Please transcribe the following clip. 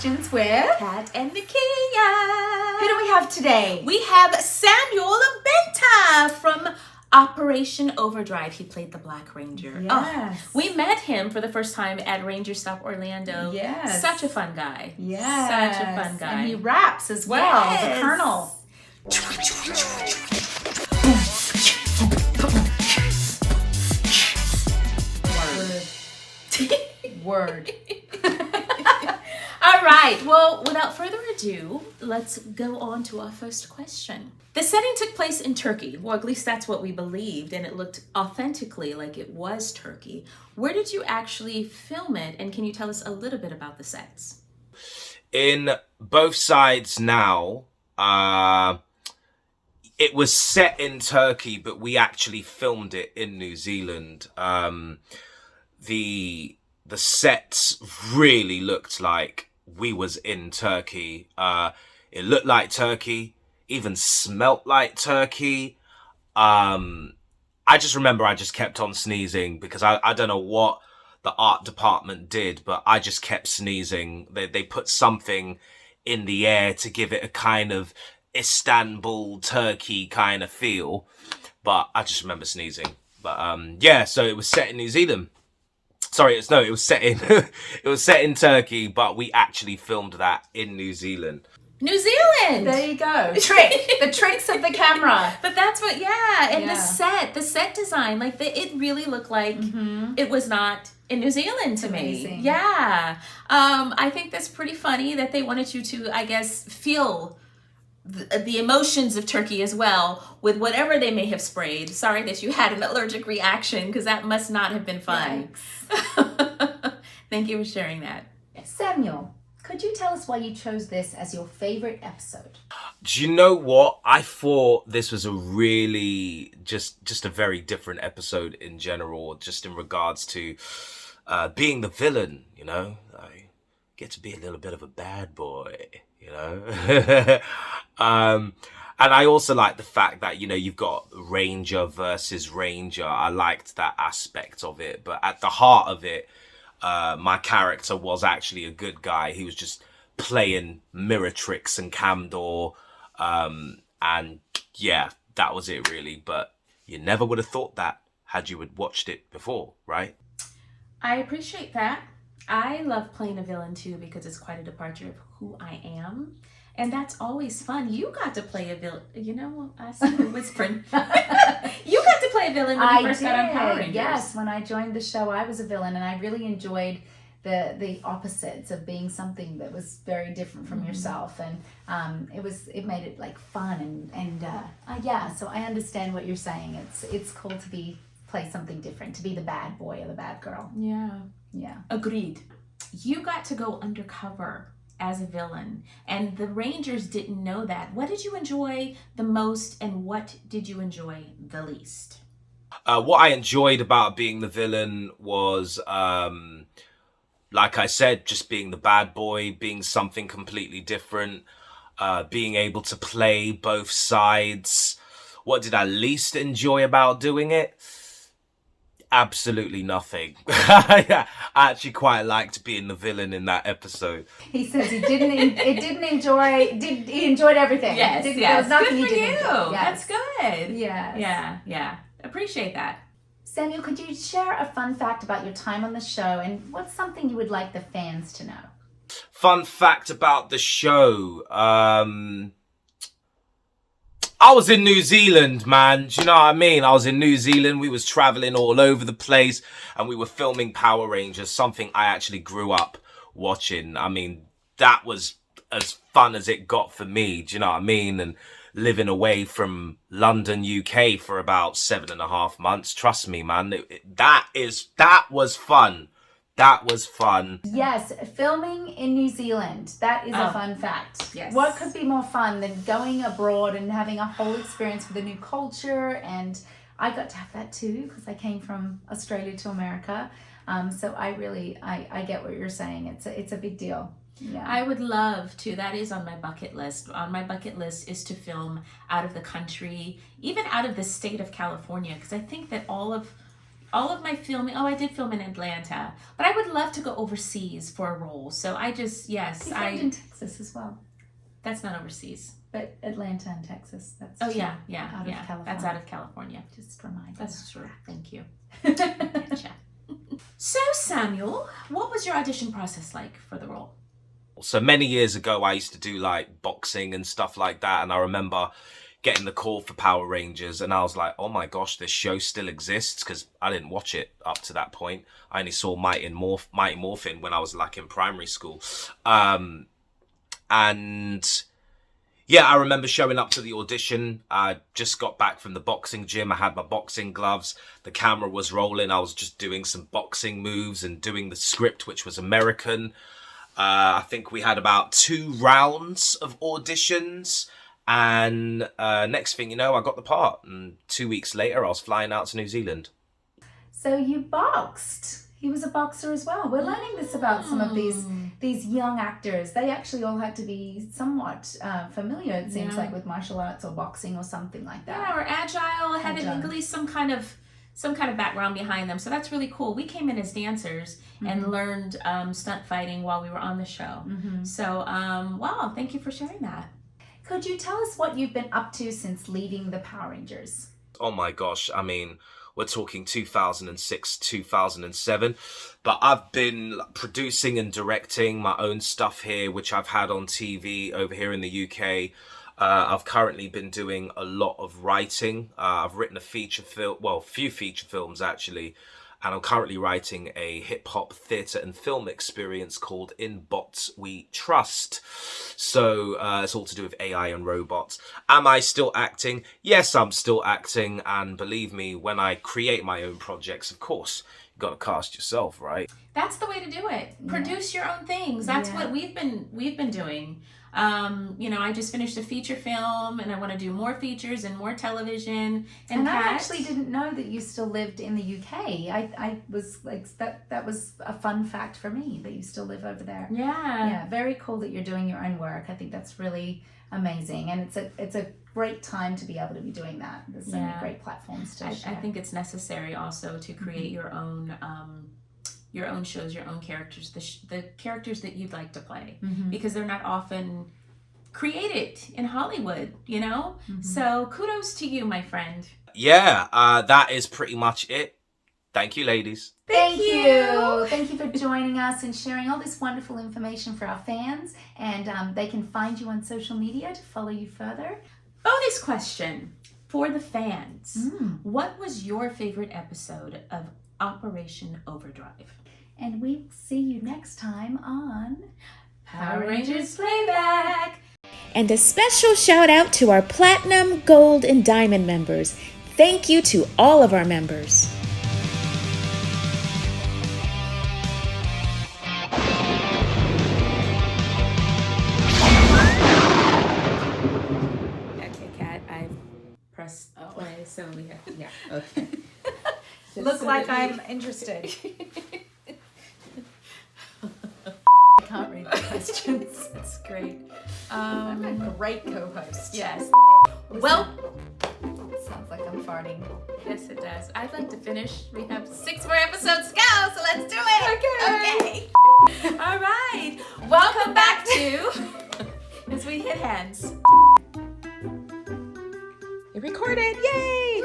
questions with Cat and Nakia. Who do we have today? We have Samuell Benta from Operation Overdrive. He played the Black Ranger. Yes. We met him for the first time at Ranger Stop Orlando. Yes. Such a fun guy. Yes. Such a fun guy. And he raps as well, the Colonel. Word. All right. Well, without further ado, let's go on to our first question. The setting took place in Turkey. Well, at least that's what we believed, and it looked authentically like it was Turkey. Where did you actually film it, and can you tell us a little bit about the sets? In Both Sides Now, it was set in Turkey, but we actually filmed it in New Zealand. The sets really looked like we was in Turkey. It looked like Turkey, even smelt like Turkey. I just remember I just kept on sneezing because I don't know what the art department did, but I just kept sneezing. They put something in the air to give it a kind of Istanbul, Turkey kind of feel. But I just remember sneezing. But yeah, so it was set in New Zealand. Sorry, it was set in it was set in Turkey, but we actually filmed that in New Zealand. New Zealand. There you go. The tricks of the camera. But that's what, and the set design, like it really looked like it was not in New Zealand to Amazing. me. Yeah. I think that's pretty funny that they wanted you to, I guess, feel the emotions of Turkey as well with whatever they may have sprayed. Sorry that you had an allergic reaction because that must not have been fun. Thank you for sharing that. Samuel, could you tell us why you chose this as your favorite episode? Do you know what? I thought this was a really just a very different episode in general, just in regards to being the villain, you know? I get to be a little bit of a bad boy, you know? And I also like the fact that, you know, you've got Ranger versus Ranger. I liked that aspect of it. But at the heart of it, my character was actually a good guy. He was just playing mirror tricks and cam door. And yeah, that was it really. But you never would have thought that had you had watched it before, right? I appreciate that. I love playing a villain too because it's quite a departure of who I am. And that's always fun. You got to play a villain. You know, I started whispering. You got to play a villain when you first got on Power Rangers. Yes, when I joined the show, I was a villain, and I really enjoyed the opposites of being something that was very different from yourself, and it made it like fun and yeah. So I understand what you're saying. It's cool to play something different, to be the bad boy or the bad girl. Yeah. Agreed. You got to go undercover as a villain, and the Rangers didn't know that. What did you enjoy the most, and what did you enjoy the least? What I enjoyed about being the villain was, like I said, just being the bad boy, being something completely different, being able to play both sides. What did I least enjoy about doing it? Absolutely nothing. I actually quite liked being the villain in that episode. He says he enjoyed everything. Yes. There was nothing Good for he didn't you. enjoy. Yes. That's good. Yes. Yeah. Appreciate that. Samuel, could you share a fun fact about your time on the show, and what's something you would like the fans to know? Fun fact about the show. I was in New Zealand, man. Do you know what I mean? I was in New Zealand. We was traveling all over the place, and we were filming Power Rangers, something I actually grew up watching. I mean, that was as fun as it got for me. Do you know what I mean? And living away from London, UK for about 7.5 months. Trust me, man. That was fun. That was fun. Yes, filming in New Zealand. That is a fun fact. Yes. What could be more fun than going abroad and having a whole experience with a new culture? And I got to have that too because I came from Australia to America. So I get what you're saying. It's a big deal. Yeah. I would love to. That is on my bucket list. On my bucket list is to film out of the country, even out of the state of California, because I think that all of all of my filming, I did film in Atlanta, but I would love to go overseas for a role. So I just, yes, You filmed in Texas as well, that's not overseas. but Atlanta and Texas. That's Oh true. yeah, Out of California. that's out of California. Just remind. That's true. Thank you. Gotcha. So Samuel, what was your audition process like for the role? So many years ago, I used to do like boxing and stuff like that. And I remember getting the call for Power Rangers, and I was like, oh my gosh, this show still exists, because I didn't watch it up to that point. I only saw Mighty Morphin when I was like in primary school. And yeah, I remember showing up to the audition. I just got back from the boxing gym. I had my boxing gloves. The camera was rolling. I was just doing some boxing moves and doing the script, which was American. I think we had about 2 rounds of auditions. And next thing you know, I got the part. And 2 weeks later, I was flying out to New Zealand. So you boxed. He was a boxer as well. We're learning this about some of these young actors. They actually all had to be somewhat familiar, it seems like, with martial arts or boxing or something like that. Yeah, or agile, had at least some kind of background behind them. So that's really cool. We came in as dancers and learned stunt fighting while we were on the show. So wow, thank you for sharing that. Could you tell us what you've been up to since leaving the Power Rangers? Oh my gosh, I mean, we're talking 2006, 2007. But I've been producing and directing my own stuff here, which I've had on TV over here in the UK. I've currently been doing a lot of writing. I've written a feature film, well, a few feature films actually. And I'm currently writing a hip-hop theatre and film experience called In Bots We Trust. So it's all to do with AI and robots. Am I still acting? Yes, I'm still acting. And believe me, when I create my own projects, of course, you got to cast yourself, right? That's the way to do it. Produce your own things. That's what we've been doing. You know, I just finished a feature film, and I want to do more features and more television. And I actually didn't know that you still lived in the UK. I was like, that was a fun fact for me, that you still live over there. Yeah, very cool that you're doing your own work. I think that's really amazing, and it's a great time to be able to be doing that. There's so many great platforms to share. I think it's necessary also to create your own shows, your own characters, the characters that you'd like to play, because they're not often created in Hollywood, you know? So kudos to you, my friend. Yeah, that is pretty much it. Thank you, ladies. Thank you. Thank you for joining us and sharing all this wonderful information for our fans. And they can find you on social media to follow you further. Bonus question for the fans. What was your favorite episode of Operation Overdrive? And we'll see you next time on Power Rangers Playback. And a special shout out to our Platinum, Gold, and Diamond members. Thank you to all of our members. Okay, Kat, I've pressed play, so we have, okay. Look like I'm interested. I can't read the questions. It's great. I'm a great co-host. Yes. Well, Sounds like I'm farting. yes, it does. I'd like to finish. We have 6 more episodes to go, so let's do it. Okay. All right. Welcome back to As We Hit Hands. It recorded. Yay!